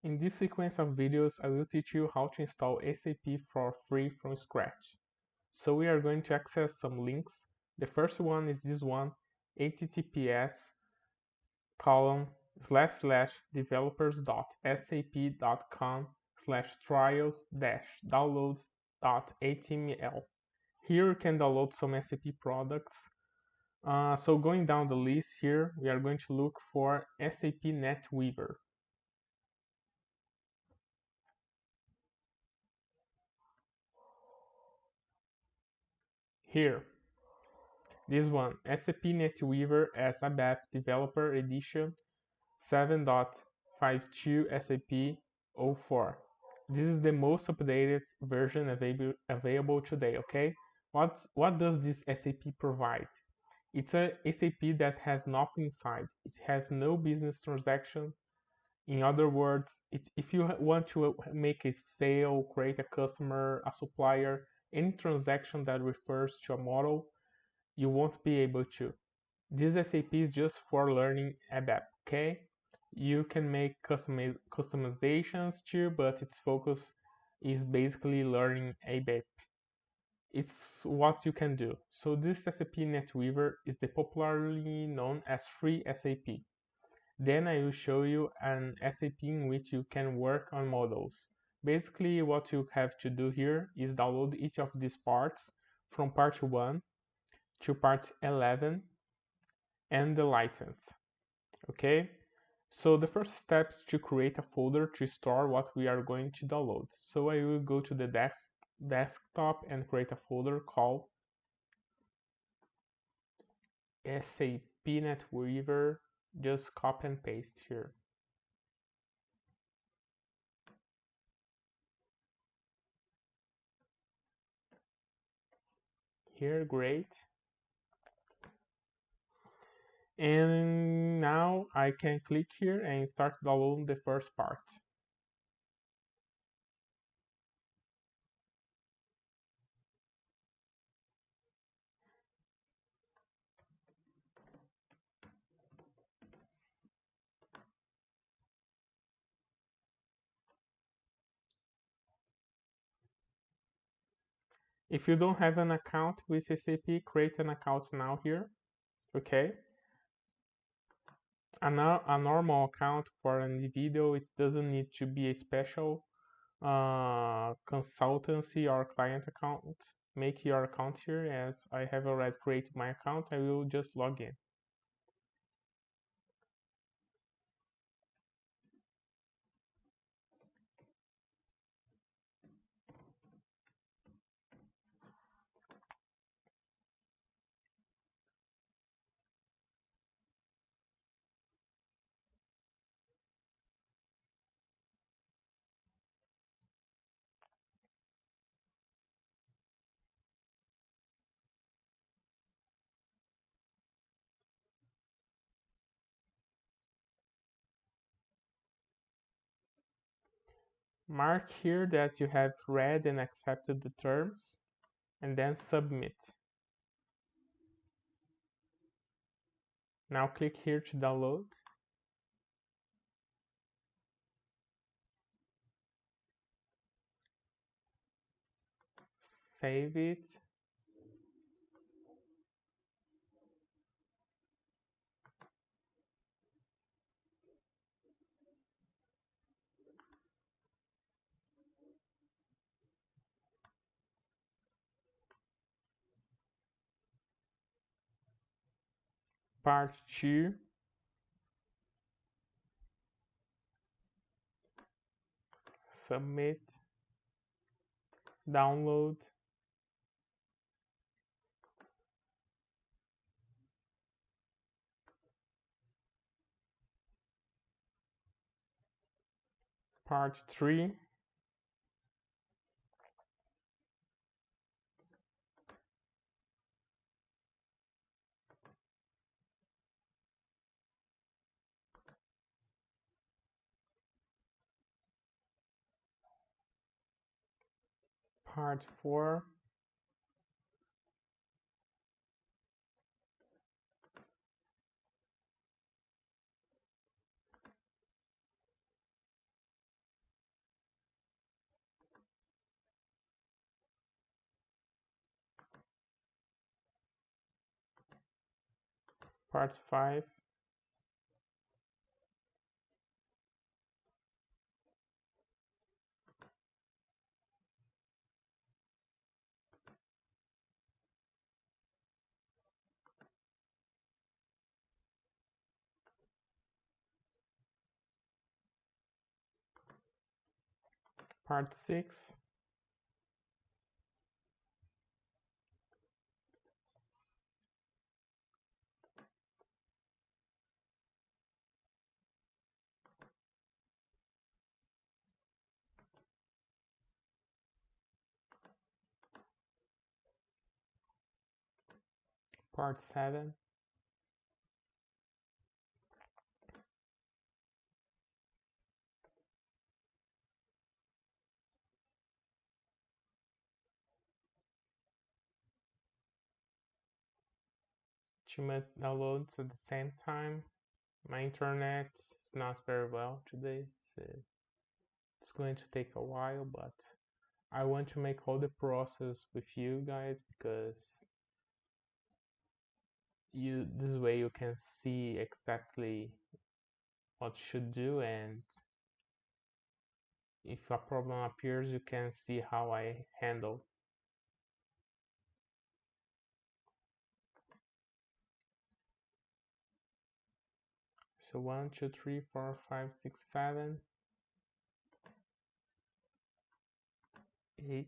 In this sequence of videos, I will teach you how to install SAP for free from scratch. So we are going to access some links. The first one is this one, https developers.sap.com/trials-downloads.html. Here you can download some SAP products. So going down the list here, we are going to look for SAP NetWeaver. Here, this one, SAP NetWeaver as ABAP Developer Edition 7.52 SAP 04. This is the most updated version available today, okay? What does this SAP provide? It's a SAP that has nothing inside. It has no business transaction. In other words, if you want to make a sale, create a customer, a supplier, any transaction that refers to a model, you won't be able to. This SAP is just for learning ABAP, okay? You can make customizations too, but its focus is basically learning ABAP. It's what you can do. So this SAP NetWeaver is the popularly known as free SAP. Then I will show you an SAP in which you can work on models. Basically, what you have to do here is download each of these parts from part 1 to part 11 and the license. Okay? So the first step is to create a folder to store what we are going to download. So I will go to the desktop and create a folder called SAP NetWeaver. Just copy and paste here. Here, great. And now I can click here and start downloading the first part. If you don't have an account with SAP, create an account now here, okay? A normal account for an individual, it doesn't need to be a special consultancy or client account. Make your account here. As I have already created my account, I will just log in. Mark here that you have read and accepted the terms, and then submit. Now click here to download. Save it. Part 2. Submit. Download. Part 3. Part 4. Part 5. Part 6. Part 7. Too much downloads at the same time. My internet is not very well today, so it's going to take a while, but I want to make all the process with you guys because this way you can see exactly what you should do, and if a problem appears you can see how I handle. So 1, 2, 3, 4, 5, 6, 7, 8.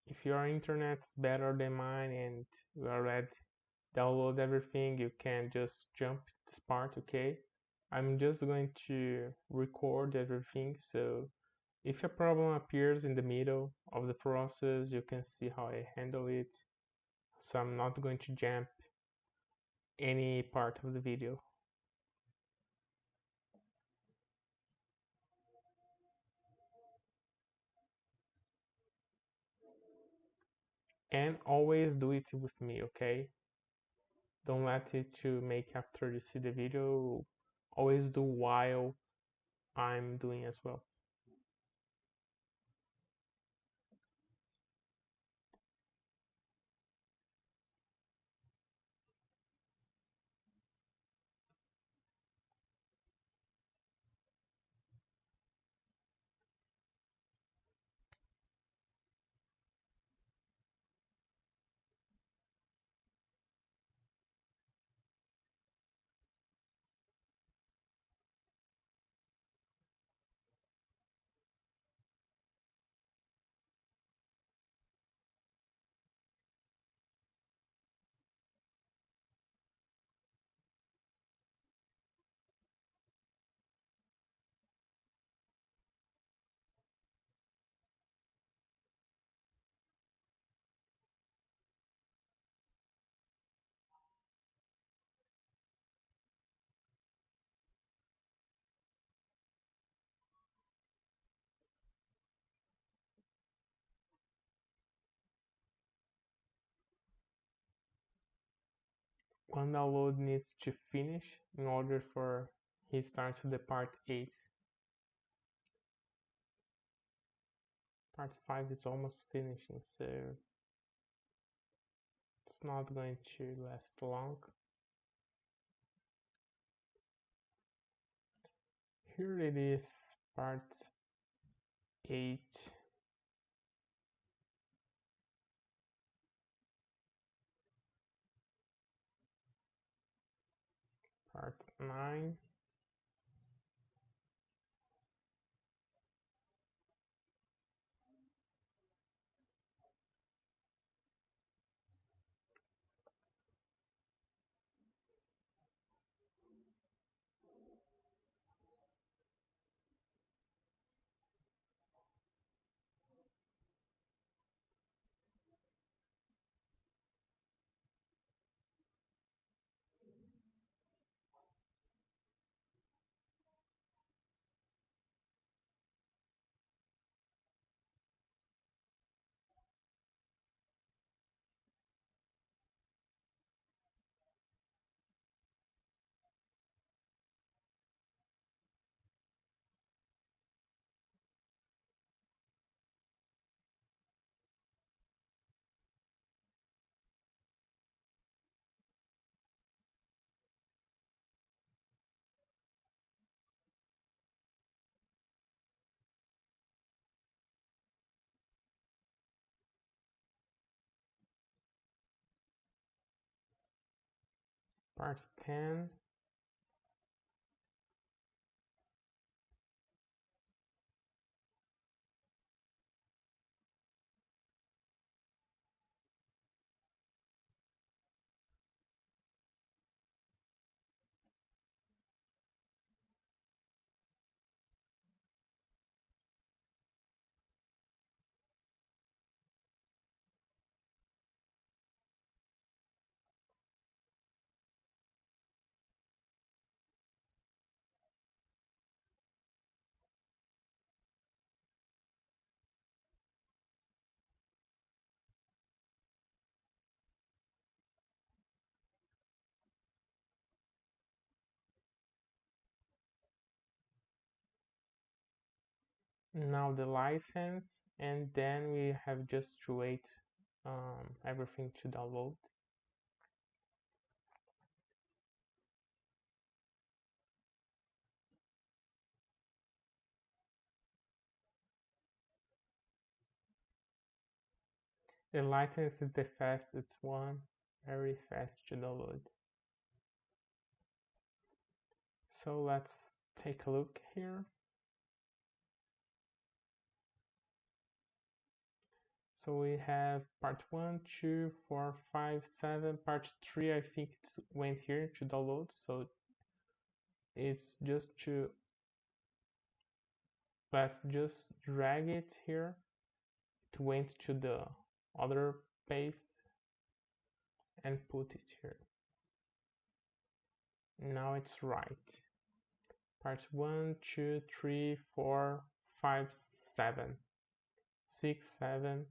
If your internet's better than mine and you already download everything, you can just jump this part, okay? I'm just going to record everything, so if a problem appears in the middle of the process, you can see how I handle it. So I'm not going to jump any part of the video. And always do it with me, okay? Don't let it to make after you see the video. Always do while I'm doing as well. One download needs to finish in order for he starts the part 8. Part 5 is almost finishing, so it's not going to last long. Here it is, part 8. Part 9. Part 10. Now the license, and then we have just to wait everything to download. The license is the fastest one, very fast to download. So let's take a look here. So we have part 1, 2, 4, 5, 7. Part 3, I think it went here to download. So it's just to, let's just drag it here. It went to the other paste and put it here. Now it's right. Part 1, 2, 3, 4, 5, 7. 6, 7.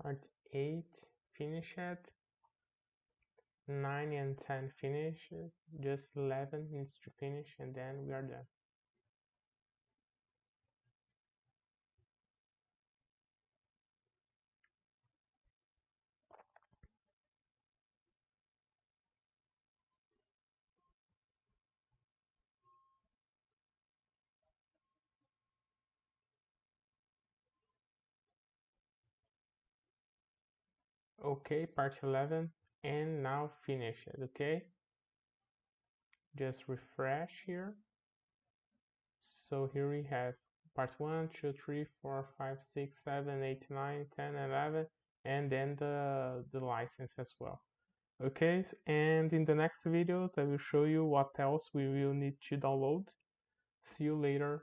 Part 8 finished. 9 and 10 finished. Just 11 needs to finish, and then we are done. Okay, part 11, and now finish it. Okay, just refresh here. So here we have part 1, 2, 3, 4, 5, 6, 7, 8, 9, 10, 11, and then the license as well. Okay, and in the next videos I will show you what else we will need to download. See you later.